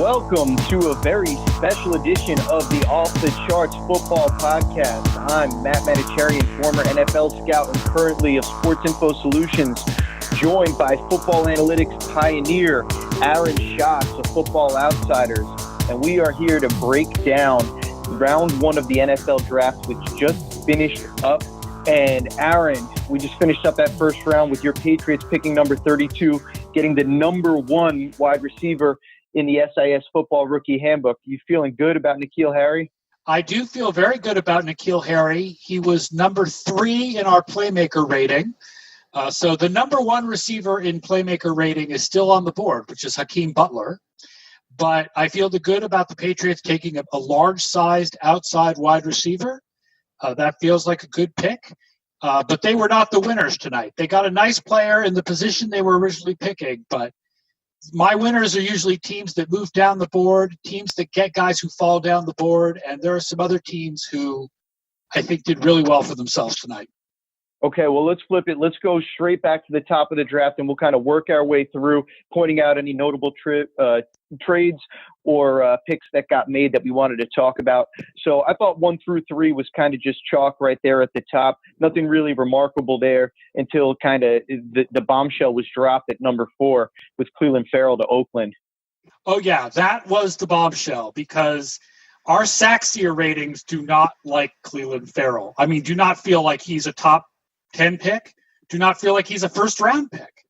Welcome to a very special edition of the Off the Charts Football Podcast. I'm Matt Manocherian, former NFL scout and currently of Sports Info Solutions, joined by football analytics pioneer Aaron Schatz of Football Outsiders. And we are here to break down round one of the NFL draft, which just finished up. And Aaron, we just finished up that first round with your Patriots picking number 32, getting the number one wide receiver in the SIS Football Rookie Handbook. You feeling good about N'Keal Harry? I do feel very good about N'Keal Harry. He was number 3 in our playmaker rating. So the number one receiver in playmaker rating is still on the board, which is Hakeem Butler. But I feel good about the Patriots taking a large-sized outside wide receiver. That feels like a good pick. But they were not the winners tonight. They got a nice player in the position they were originally picking, but my winners are usually teams that move down the board, teams that get guys who fall down the board, and there are some other teams who I think did really well for themselves tonight. Okay, well, let's flip it. Let's go straight back to the top of the draft, and we'll kind of work our way through pointing out any notable trades or picks that got made that we wanted to talk about. So I thought 1 through 3 was kind of just chalk right there at the top. Nothing really remarkable there until kind of the bombshell was dropped at number 4 with Clelin Ferrell to Oakland. Oh, yeah, that was the bombshell because our Saxier ratings do not like Clelin Ferrell. I mean, do not feel like he's a top 10 pick, do not feel like he's a first-round pick.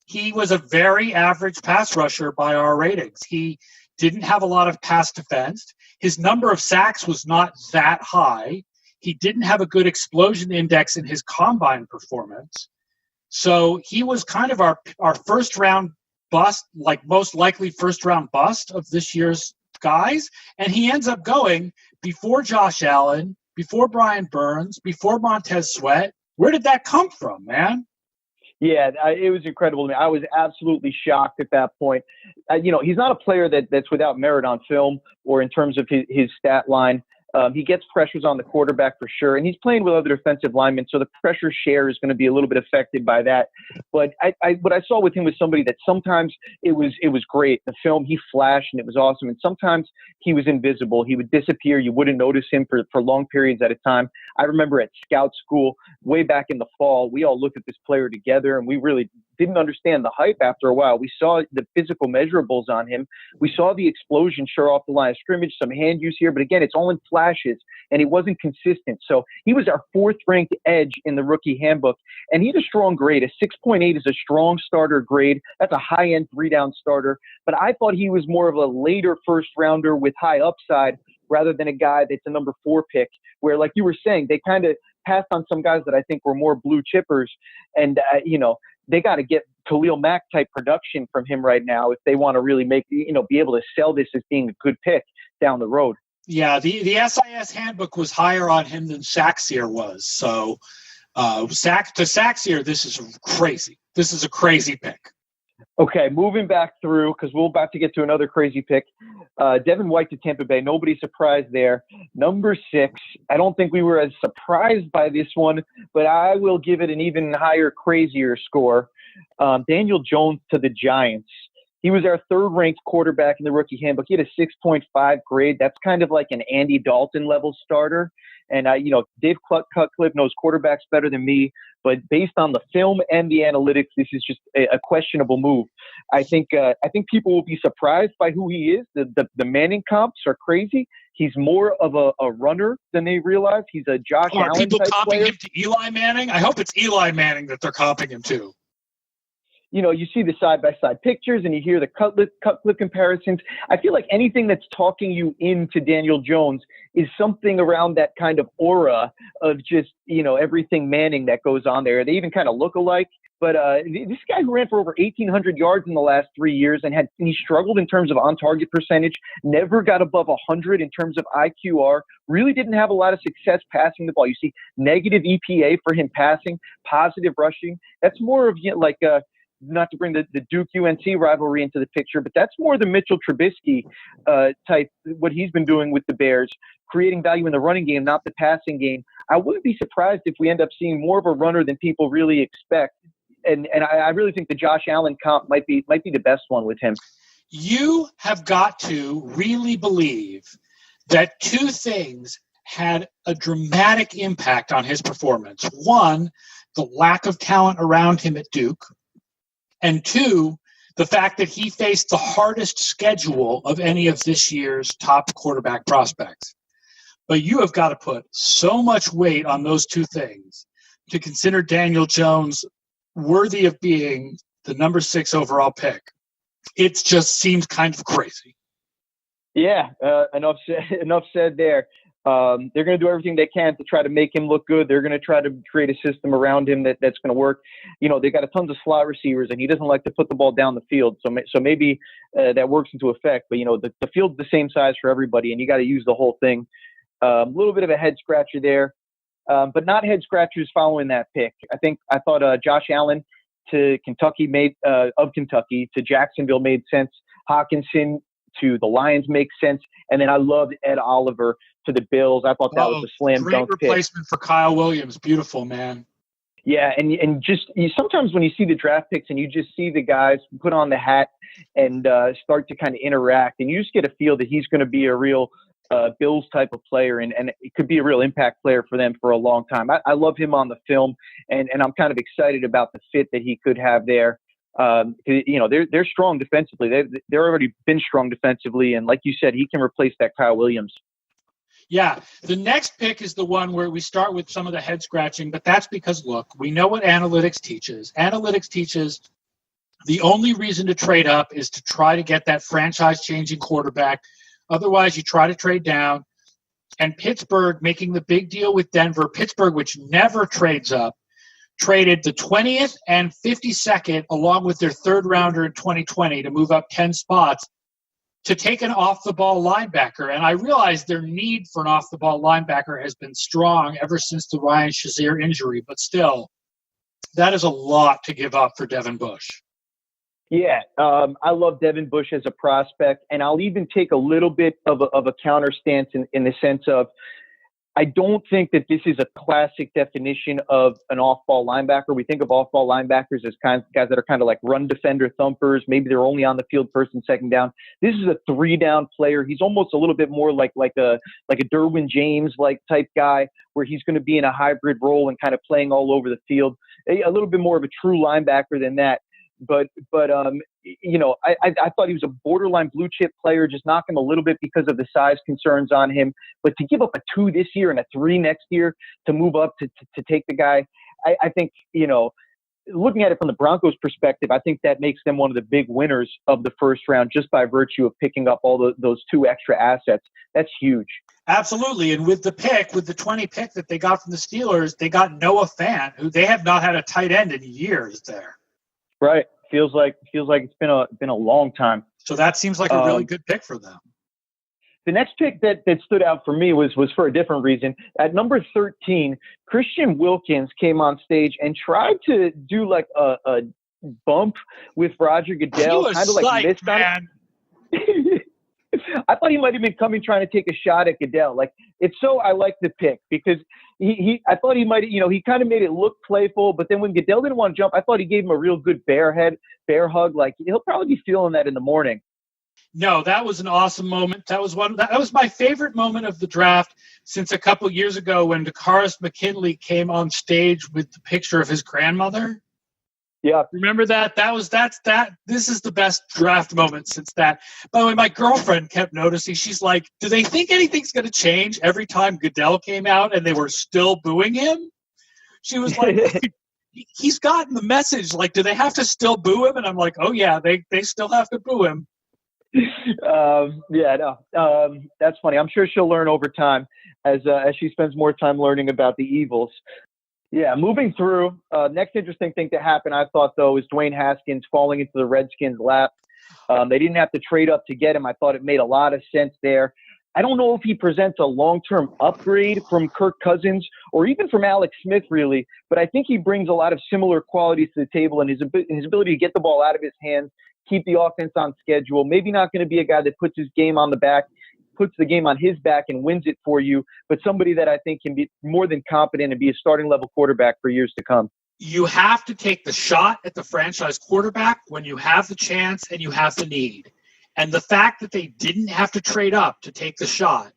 He was a very average pass rusher by our ratings. He didn't have a lot of pass defense. His number of sacks was not that high. He didn't have a good explosion index in his combine performance. So he was kind of our first-round bust, like most likely first-round bust of this year's guys. And he ends up going before Josh Allen, before Brian Burns, before Montez Sweat. Where did that come from, man? Yeah, it was incredible to me. I was absolutely shocked at that point. He's not a player that's without merit on film or in terms of his stat line. He gets pressures on the quarterback for sure, and he's playing with other defensive linemen, so the pressure share is going to be a little bit affected by that. But what I saw with him was somebody that sometimes it was great. The film, he flashed, and it was awesome, and sometimes he was invisible. He would disappear. You wouldn't notice him for long periods at a time. I remember at scout school, way back in the fall, we all looked at this player together, and we really didn't understand the hype after a while. We saw the physical measurables on him. We saw the explosion sure off the line of scrimmage, some hand use here, but again, it's all in flashes, and he wasn't consistent. So he was our 4th-ranked edge in the rookie handbook, and he had a strong grade. A 6.8 is a strong starter grade. That's a high-end 3-down starter, but I thought he was more of a later first-rounder with high upside rather than a guy that's a number 4 pick, where, like you were saying, they kind of passed on some guys that I think were more blue chippers, and, they got to get Khalil Mack type production from him right now if they want to really be able to sell this as being a good pick down the road. Yeah, the SIS handbook was higher on him than Saxier was. So to Saxier, this is crazy. This is a crazy pick. Okay, moving back through, because we're about to get to another crazy pick. Devin White to Tampa Bay. Nobody surprised there. Number 6. I don't think we were as surprised by this one, but I will give it an even higher, crazier score. Daniel Jones to the Giants. He was our 3rd-ranked quarterback in the rookie handbook. He had a 6.5 grade. That's kind of like an Andy Dalton level starter. And, Dave Cutcliffe knows quarterbacks better than me. But based on the film and the analytics, this is just a questionable move. I think people will be surprised by who he is. The Manning comps are crazy. He's more of a runner than they realize. He's a Josh Allen type player. Are people comping him to Eli Manning? I hope it's Eli Manning that they're comping him to. You see the side-by-side pictures and you hear the Cutcliffe comparisons. I feel like anything that's talking you into Daniel Jones is something around that kind of aura of just, everything Manning that goes on there. They even kind of look alike. But this guy who ran for over 1,800 yards in the last 3 years and he struggled in terms of on-target percentage, never got above 100 in terms of IQR, really didn't have a lot of success passing the ball. You see negative EPA for him passing, positive rushing. That's more of not to bring the Duke-UNC rivalry into the picture, but that's more the Mitchell Trubisky type, what he's been doing with the Bears, creating value in the running game, not the passing game. I wouldn't be surprised if we end up seeing more of a runner than people really expect. And I really think the Josh Allen comp might be the best one with him. You have got to really believe that two things had a dramatic impact on his performance. One, the lack of talent around him at Duke. And two, the fact that he faced the hardest schedule of any of this year's top quarterback prospects. But you have got to put so much weight on those two things to consider Daniel Jones worthy of being the number 6 overall pick. It just seems kind of crazy. Yeah, enough said there. They're going to do everything they can to try to make him look good. They're going to try to create a system around him that's going to work. You know, they got a tons of slot receivers, and he doesn't like to put the ball down the field. So maybe that works into effect. But, you know, the field's the same size for everybody, and you got to use the whole thing. A little bit of a head scratcher there, but not head scratchers following that pick. I thought Josh Allen to Kentucky of Kentucky to Jacksonville made sense. Hawkinson to the Lions makes sense. And then I loved Ed Oliver to the Bills. I thought that was a slam dunk pick. Great replacement for Kyle Williams. Beautiful, man. Yeah, and just sometimes when you see the draft picks and you just see the guys put on the hat and start to kind of interact, and you just get a feel that he's going to be a real Bills type of player, and it could be a real impact player for them for a long time. I love him on the film, and I'm kind of excited about the fit that he could have there. You know, they're strong defensively. They're already been strong defensively, and like you said, he can replace that Kyle Williams. Yeah, the next pick is the one where we start with some of the head scratching, but that's because, look, we know what analytics teaches. Analytics teaches the only reason to trade up is to try to get that franchise-changing quarterback. Otherwise, you try to trade down. And Pittsburgh making the big deal with Denver. Pittsburgh, which never trades up, traded the 20th and 52nd along with their third rounder in 2020 to move up 10 spots to take an off-the-ball linebacker. And I realize their need for an off-the-ball linebacker has been strong ever since the Ryan Shazier injury. But still, that is a lot to give up for Devin Bush. Yeah, I love Devin Bush as a prospect, and I'll even take a little bit of a counter stance in the sense of I don't think that this is a classic definition of an off-ball linebacker. We think of off-ball linebackers as guys that are kind of like run defender thumpers. Maybe they're only on the field first and second down. This is a 3-down player. He's almost a little bit more like a Derwin James like type guy, where he's going to be in a hybrid role and kind of playing all over the field. A little bit more of a true linebacker than that. But you know, I thought he was a borderline blue chip player, just knock him a little bit because of the size concerns on him. But to give up a 2 this year and a 3 next year to move up to take the guy, I think, you know, looking at it from the Broncos' perspective, I think that makes them one of the big winners of the first round just by virtue of picking up all those 2 extra assets. That's huge. Absolutely. And with the 20 pick that they got from the Steelers, they got Noah Fant, who they have not had a tight end in years there. Right. Feels like it's been a long time. So that seems like a really good pick for them. The next pick that stood out for me was for a different reason. At number 13, Christian Wilkins came on stage and tried to do like a bump with Roger Goodell. Kind of like missed on it. I thought he might have been trying to take a shot at Goodell. Like, it's so I like the pick because I thought he might, you know, he kind of made it look playful, but then when Goodell didn't want to jump, I thought he gave him a real good bear hug. Like, he'll probably be feeling that in the morning. No, that was an awesome moment. That was my favorite moment of the draft since a couple years ago when DeCaris McKinley came on stage with the picture of his grandmother. Yeah. Remember that? This is the best draft moment since that. By the way, my girlfriend kept noticing. She's like, do they think anything's going to change every time Goodell came out and they were still booing him? She was like, he's gotten the message. Like, do they have to still boo him? And I'm like, oh, yeah, they still have to boo him. That's funny. I'm sure she'll learn over time as she spends more time learning about the Eagles. Yeah, moving through, next interesting thing to happen, I thought, though, is Dwayne Haskins falling into the Redskins' lap. They didn't have to trade up to get him. I thought it made a lot of sense there. I don't know if he presents a long-term upgrade from Kirk Cousins or even from Alex Smith, really, but I think he brings a lot of similar qualities to the table, and his ability to get the ball out of his hands, keep the offense on schedule. Maybe not going to be a guy that puts the game on his back and wins it for you, but somebody that I think can be more than competent and be a starting level quarterback for years to come. You have to take the shot at the franchise quarterback when you have the chance and you have the need. And the fact that they didn't have to trade up to take the shot,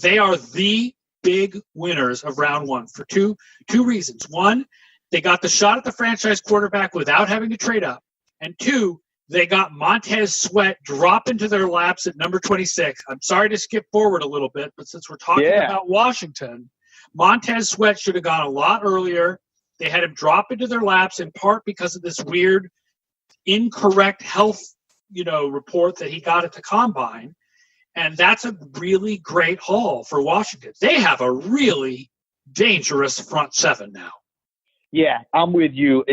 they are the big winners of round one for two reasons. One, they got the shot at the franchise quarterback without having to trade up. And two, they got Montez Sweat drop into their laps at number 26. I'm sorry to skip forward a little bit, but since we're talking about Washington, Montez Sweat should have gone a lot earlier. They had him drop into their laps in part because of this weird, incorrect health, report that he got at the combine. And that's a really great haul for Washington. They have a really dangerous front seven now. Yeah, I'm with you.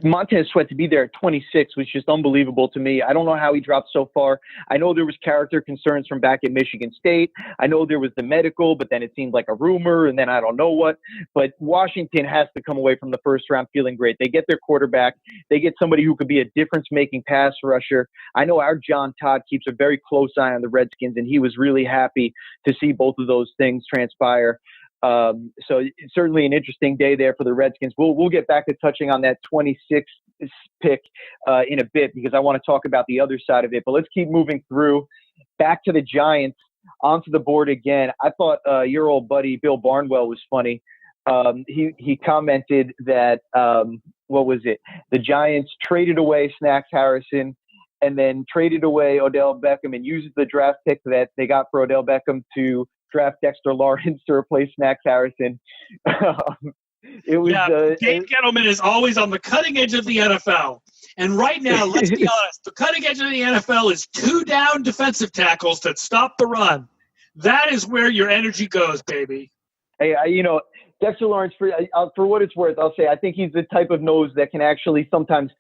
Montez Sweat to be there at 26 was just unbelievable to me. I don't know how he dropped so far. I know there was character concerns from back at Michigan State. I know there was the medical, but then it seemed like a rumor, and then I don't know what. But Washington has to come away from the first round feeling great. They get their quarterback. They get somebody who could be a difference-making pass rusher. I know our John Todd keeps a very close eye on the Redskins, and he was really happy to see both of those things transpire. So it's certainly an interesting day there for the Redskins. We'll get back to touching on that 26th pick in a bit because I want to talk about the other side of it. But let's keep moving through. Back to the Giants, onto the board again. I thought your old buddy Bill Barnwell was funny. He commented that, what was it? The Giants traded away Snacks Harrison and then traded away Odell Beckham and used the draft pick that they got for Odell Beckham to draft Dexter Lawrence to replace Snacks Harrison. It was Dave Gettleman is always on the cutting edge of the NFL. And right now, let's be honest, the cutting edge of the NFL is 2 down defensive tackles that stop the run. That is where your energy goes, baby. Hey, Dexter Lawrence, for what it's worth, I'll say I think he's the type of nose that can actually sometimes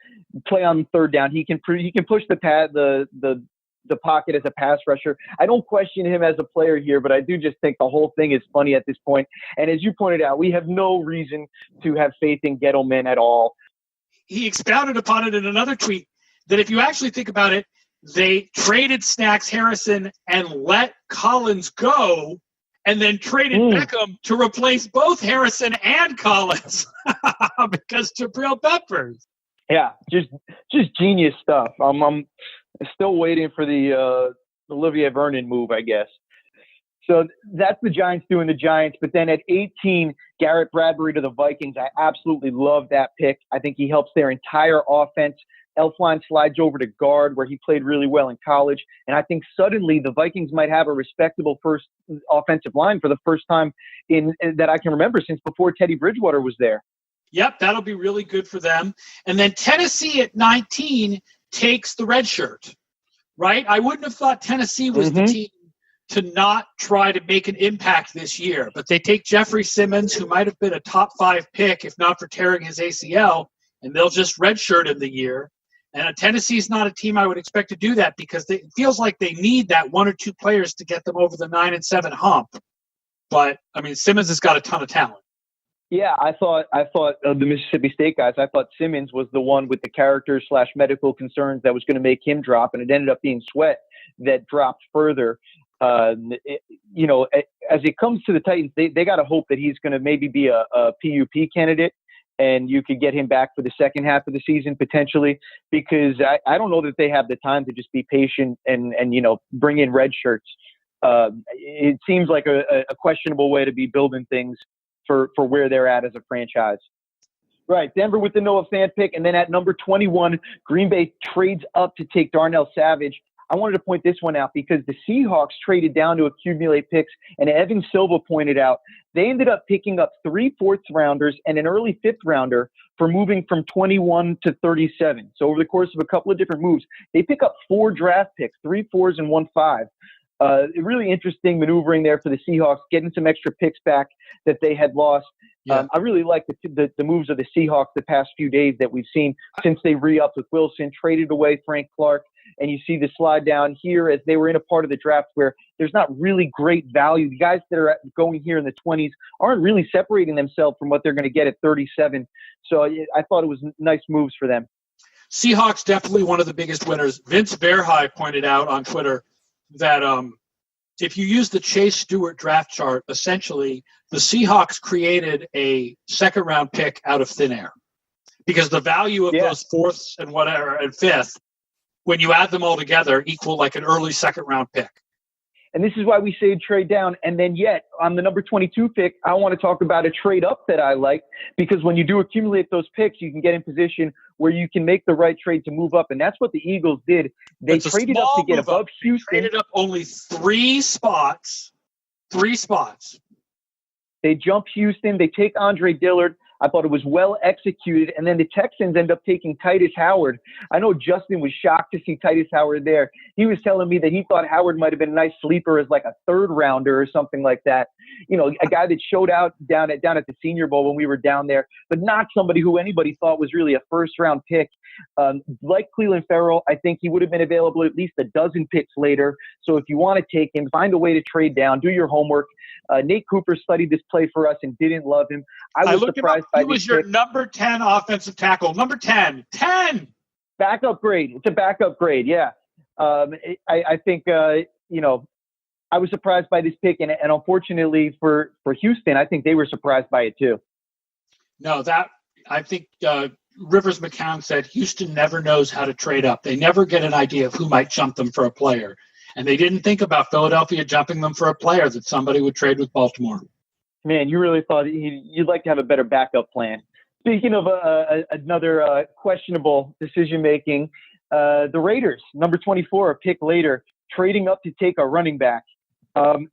play on third down. He can push the pocket as a pass rusher. I don't question him as a player here, but I do just think the whole thing is funny at this point. And as you pointed out, we have no reason to have faith in Gettleman at all. He expounded upon it in another tweet that if you actually think about it, they traded Snacks Harrison and let Collins go and then traded Beckham to replace both Harrison and Collins because Jabril Peppers. Yeah, just genius stuff. I'm still waiting for the Olivier Vernon move, I guess. So that's the Giants doing the Giants. But then at 18, Garrett Bradbury to the Vikings. I absolutely love that pick. I think he helps their entire offense. Elflein slides over to guard, where he played really well in college. And I think suddenly the Vikings might have a respectable first offensive line for the first time that I can remember since before Teddy Bridgewater was there. Yep, that'll be really good for them. And then Tennessee at 19 takes the red shirt, right? I wouldn't have thought Tennessee was the team to not try to make an impact this year. But they take Jeffrey Simmons, who might have been a top 5 pick if not for tearing his ACL, and they'll just redshirt him the year. And Tennessee's not a team I would expect to do that because it feels like they need that 1 or 2 players to get them over the 9-7 hump. But, I mean, Simmons has got a ton of talent. Yeah, I thought the Mississippi State guys, I thought Simmons was the one with the character/medical concerns that was going to make him drop, and it ended up being Sweat that dropped further. As it comes to the Titans, they got to hope that he's going to maybe be a PUP candidate, and you could get him back for the second half of the season potentially, because I don't know that they have the time to just be patient and bring in red shirts. It seems like a questionable way to be building things for where they're at as a franchise. Right, Denver with the Noah Fant pick, and then at number 21, Green Bay trades up to take Darnell Savage. I wanted to point this one out because the Seahawks traded down to accumulate picks, and Evan Silva pointed out they ended up picking up 3 fourth-rounders and an early 5th-rounder for moving from 21 to 37. So over the course of a couple of different moves, they pick up 4 draft picks, 3 4s and 1 5. Really interesting maneuvering there for the Seahawks, getting some extra picks back that they had lost. Yeah. I really like the moves of the Seahawks the past few days that we've seen since they re-upped with Wilson, traded away Frank Clark, and you see the slide down here as they were in a part of the draft where there's not really great value. The guys that are going here in the 20s aren't really separating themselves from what they're going to get at 37. So I thought it was nice moves for them. Seahawks definitely one of the biggest winners. Vince Verhey pointed out on Twitter that if you use the Chase Stewart draft chart, essentially the Seahawks created a second-round pick out of thin air because the value of those 4th and whatever and 5th when you add them all together, equal like an early second-round pick. And this is why we say trade down. And then yet, on the number 22 pick, I want to talk about a trade up that I like, because when you do accumulate those picks, you can get in position where you can make the right trade to move up. And that's what the Eagles did. They traded up to get above Houston. They traded up only 3 spots. 3 spots. They jump Houston. They take Andre Dillard. I thought it was well executed. And then the Texans end up taking Titus Howard. I know Justin was shocked to see Titus Howard there. He was telling me that he thought Howard might have been a nice sleeper as like a third rounder or something like that. You know, a guy that showed out down at the Senior Bowl when we were down there, but not somebody who anybody thought was really a first round pick. Like Cleveland Ferrell, I think he would have been available at least a dozen picks later. So if you want to take him, find a way to trade down, do your homework. Nate Cooper studied this play for us and didn't love him. I was surprised by this. He was your number 10 offensive tackle. Number 10. 10! Backup grade. It's a backup grade, yeah. I think, you know, I was surprised by this pick. And unfortunately for Houston, I think they were surprised by it too. No, I think Rivers McCown said Houston never knows how to trade up. They never get an idea of who might jump them for a player. And they didn't think about Philadelphia jumping them for a player that somebody would trade with Baltimore. Man, you really thought you'd like to have a better backup plan. Speaking of another questionable decision-making, the Raiders, number 24, a pick later, trading up to take a running back.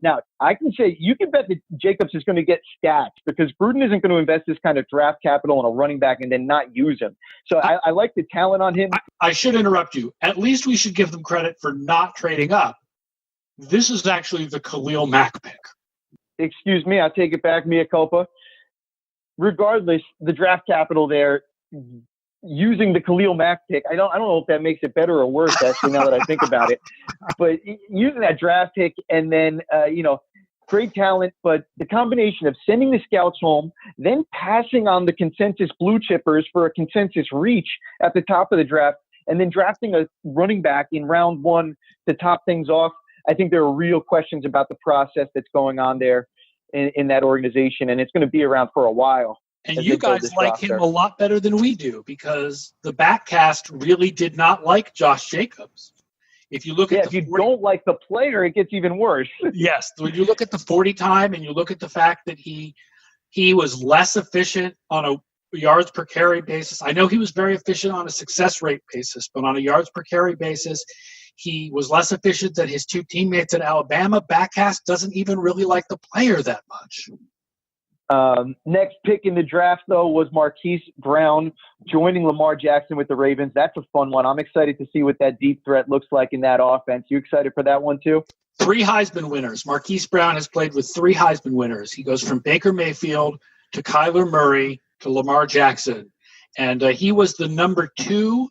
Now, I can say you can bet that Jacobs is going to get stats because Gruden isn't going to invest this kind of draft capital in a running back and then not use him. So I like the talent on him. I should interrupt you. At least we should give them credit for not trading up. This is actually the Khalil Mack pick. Excuse me, I take it back, mea culpa. Regardless, the draft capital there, using the Khalil Mack pick, I don't know if that makes it better or worse, actually, now that I think about it. But using that draft pick and then, you know, great talent, but the combination of sending the scouts home, then passing on the consensus blue chippers for a consensus reach at the top of the draft, and then drafting a running back in round 1 to top things off, I think there are real questions about the process that's going on there in that organization, and it's going to be around for a while. And you guys like him a lot better than we do because the backcast really did not like Josh Jacobs. If you look at if you don't like the player, it gets even worse. Yes, when you look at the 40 time and you look at the fact that he was less efficient on a yards per carry basis. I know he was very efficient on a success rate basis, but on a yards per carry basis, he was less efficient than his 2 teammates at Alabama. Backcast doesn't even really like the player that much. Next pick in the draft, though, was Marquise Brown joining Lamar Jackson with the Ravens. That's a fun one. I'm excited to see what that deep threat looks like in that offense. You excited for that one, too? 3 Heisman winners. Marquise Brown has played with 3 Heisman winners. He goes from Baker Mayfield to Kyler Murray to Lamar Jackson. And he was the number 2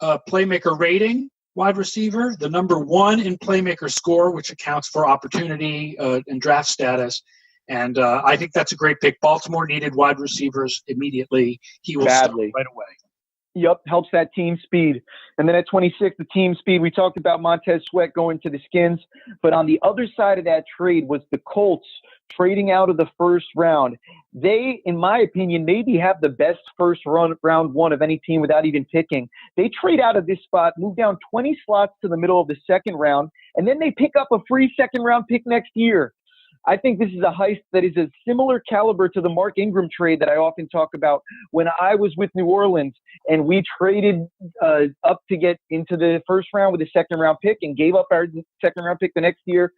playmaker rating wide receiver, the number 1 in playmaker score, which accounts for opportunity and draft status. And I think that's a great pick. Baltimore needed wide receivers immediately. He will start right away. Yep, helps that team speed. And then at 26, the team speed, we talked about Montez Sweat going to the Skins. But on the other side of that trade was the Colts trading out of the first round. They, in my opinion, maybe have the best round 1 of any team without even picking. They trade out of this spot, move down 20 slots to the middle of the second round, and then they pick up a free second-round pick next year. I think this is a heist that is a similar caliber to the Mark Ingram trade that I often talk about when I was with New Orleans and we traded up to get into the first round with a second-round pick and gave up our second-round pick the next year.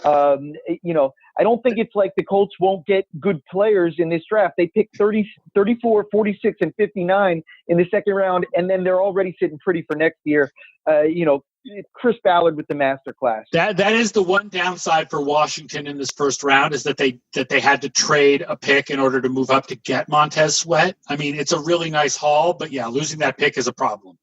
You know, I don't think it's like the Colts won't get good players in this draft. They pick 30, 34, 46, and 59 in the second round, and then they're already sitting pretty for next year. You know, Chris Ballard with the masterclass. That is the one downside for Washington in this first round is that they had to trade a pick in order to move up to get Montez Sweat. I mean, it's a really nice haul, but yeah, losing that pick is a problem.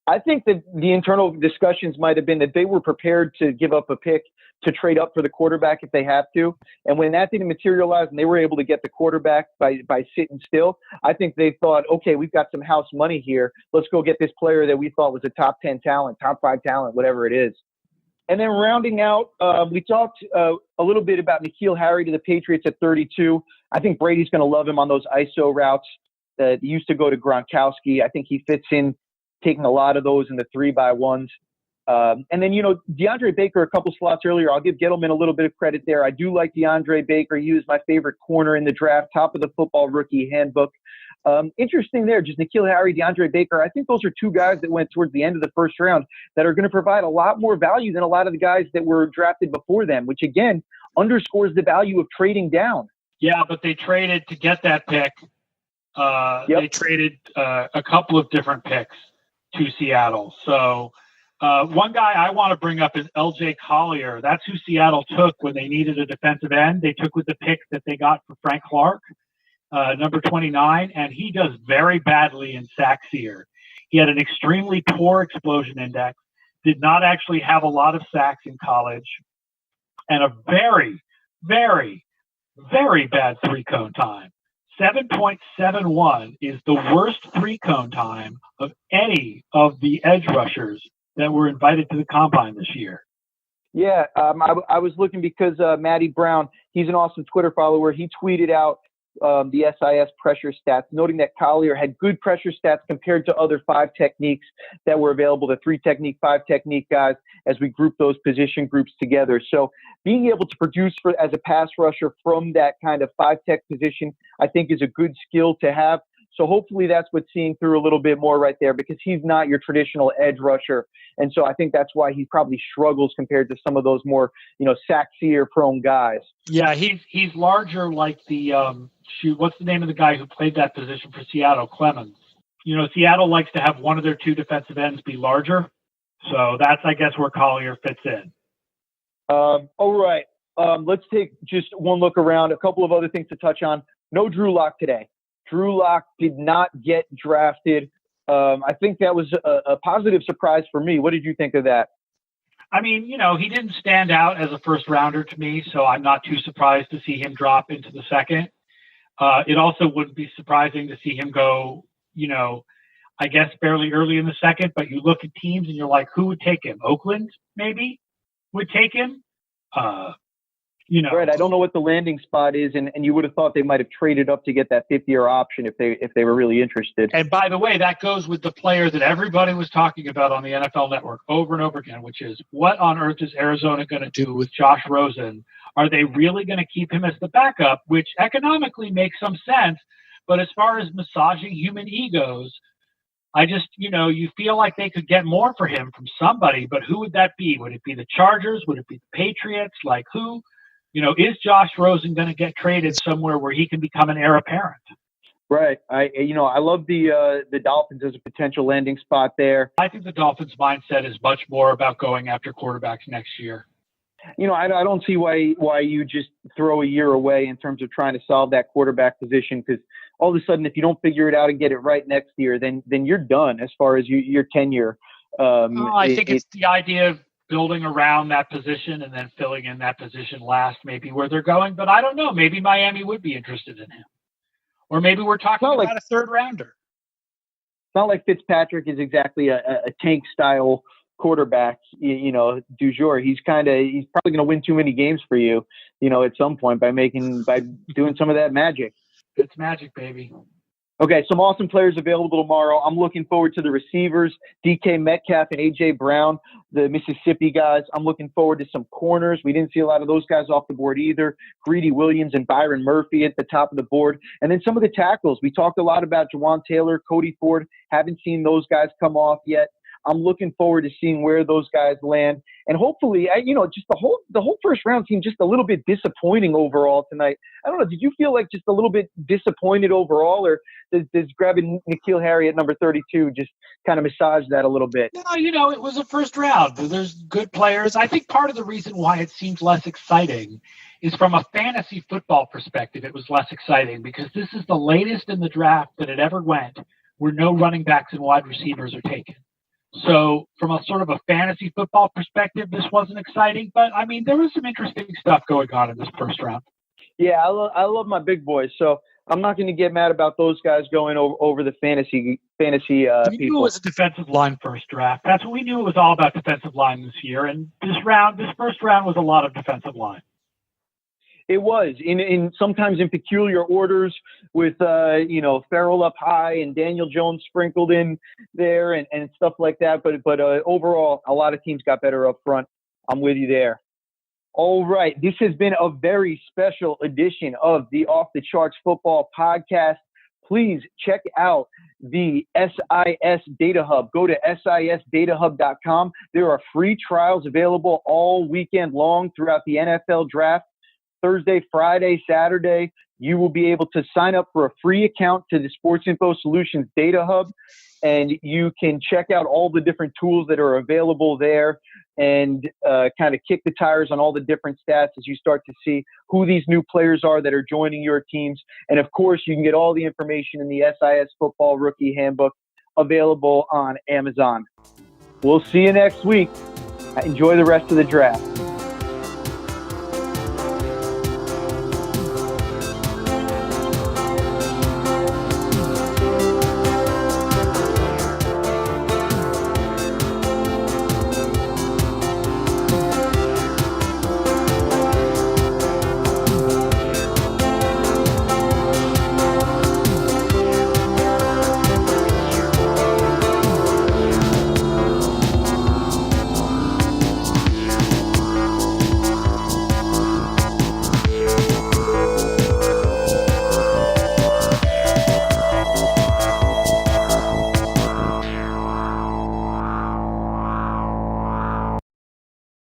I think that the internal discussions might have been that they were prepared to give up a pick to trade up for the quarterback if they have to. And when that didn't materialize and they were able to get the quarterback by sitting still, I think they thought, okay, we've got some house money here. Let's go get this player that we thought was a top 10 talent, top 5 talent, whatever it is. And then rounding out, we talked a little bit about N'Keal Harry to the Patriots at 32. I think Brady's going to love him on those ISO routes that used to go to Gronkowski. I think he fits in taking a lot of those in the 3x1s. And then, DeAndre Baker, a couple slots earlier, I'll give Gettleman a little bit of credit there. I do like DeAndre Baker. He was my favorite corner in the draft, top of the football rookie handbook. Interesting there, just N'Keal Harry, DeAndre Baker. I think those are two guys that went towards the end of the first round that are going to provide a lot more value than a lot of the guys that were drafted before them, which, again, underscores the value of trading down. Yeah, but they traded to get that pick. Yep. They traded a couple of different picks to Seattle. So one guy I want to bring up is L.J. Collier. That's who Seattle took when they needed a defensive end. They took with the pick that they got for Frank Clark, number 29, and he does very badly in sacks here. He had an extremely poor explosion index, did not actually have a lot of sacks in college, and a very, very, very bad three-cone time. 7.71 is the worst three-cone time of any of the edge rushers that were invited to the combine this year. Yeah, I was looking because Matty Brown, he's an awesome Twitter follower. He tweeted out the SIS pressure stats, noting that Collier had good pressure stats compared to other 5 techniques that were available, the 3 technique, 5 technique guys, as we group those position groups together. So being able to produce as a pass rusher from that kind of 5 tech position, I think is a good skill to have. So hopefully that's what's seeing through a little bit more right there, because he's not your traditional edge rusher. And so I think that's why he probably struggles compared to some of those more, sack-seer prone guys. Yeah, he's larger like the, what's the name of the guy who played that position for Seattle, Clemens? Seattle likes to have one of their 2 defensive ends be larger. So that's, I guess, where Collier fits in. All right. Let's take just one look around. A couple of other things to touch on. No Drew Lock today. Drew Lock did not get drafted. I think that was a positive surprise for me. What did you think of that? I mean, he didn't stand out as a first rounder to me, so I'm not too surprised to see him drop into the second. It also wouldn't be surprising to see him go, I guess fairly early in the second, but you look at teams and you're like, who would take him? Oakland maybe would take him. Right. I don't know what the landing spot is, and you would have thought they might have traded up to get that 5th-year option if they were really interested. And by the way, that goes with the player that everybody was talking about on the NFL Network over and over again, which is, what on earth is Arizona going to do with Josh Rosen? Are they really going to keep him as the backup, which economically makes some sense, but as far as massaging human egos, I just, you feel like they could get more for him from somebody, but who would that be? Would it be the Chargers? Would it be the Patriots? Like who? Is Josh Rosen going to get traded somewhere where he can become an heir apparent? Right. I love the Dolphins as a potential landing spot there. I think the Dolphins' mindset is much more about going after quarterbacks next year. I don't see why you just throw a year away in terms of trying to solve that quarterback position, because all of a sudden, if you don't figure it out and get it right next year, then you're done as far as your tenure. I think it's the idea of building around that position and then filling in that position last, maybe where they're going. But I don't know. Maybe Miami would be interested in him. Or maybe we're talking about a 3rd rounder. It's not like Fitzpatrick is exactly a tank-style quarterback, du jour. He's probably going to win too many games for you, at some point by doing some of that magic. It's magic, baby. Okay, some awesome players available tomorrow. I'm looking forward to the receivers, DK Metcalf and A.J. Brown, the Mississippi guys. I'm looking forward to some corners. We didn't see a lot of those guys off the board either. Greedy Williams and Byron Murphy at the top of the board. And then some of the tackles. We talked a lot about Jawan Taylor, Cody Ford. Haven't seen those guys come off yet. I'm looking forward to seeing where those guys land. And hopefully, just the whole first round seemed just a little bit disappointing overall tonight. I don't know. Did you feel like just a little bit disappointed overall, or does grabbing N'Keal Harry at number 32 just kind of massage that a little bit? No, it was a first round. There's good players. I think part of the reason why it seems less exciting is from a fantasy football perspective, it was less exciting because this is the latest in the draft that it ever went where no running backs and wide receivers are taken. So from a sort of a fantasy football perspective, this wasn't exciting. But, I mean, there was some interesting stuff going on in this first round. Yeah, I love my big boys. So I'm not going to get mad about those guys going over the fantasy we people. Knew it was a defensive line first draft. That's what we knew. It was all about defensive line this year. And this first round was a lot of defensive line. It was in sometimes in peculiar orders with Farrell up high and Daniel Jones sprinkled in there and stuff like that. But overall, a lot of teams got better up front. I'm with you there. All right, this has been a very special edition of the Off the Charts Football Podcast. Please check out the SIS Data Hub. Go to sisdatahub.com. There are free trials available all weekend long throughout the NFL Draft. Thursday, Friday, Saturday, you will be able to sign up for a free account to the Sports Info Solutions Data Hub, and you can check out all the different tools that are available there and kind of kick the tires on all the different stats as you start to see who these new players are that are joining your teams. And, of course, you can get all the information in the SIS Football Rookie Handbook available on Amazon. We'll see you next week. Enjoy the rest of the draft.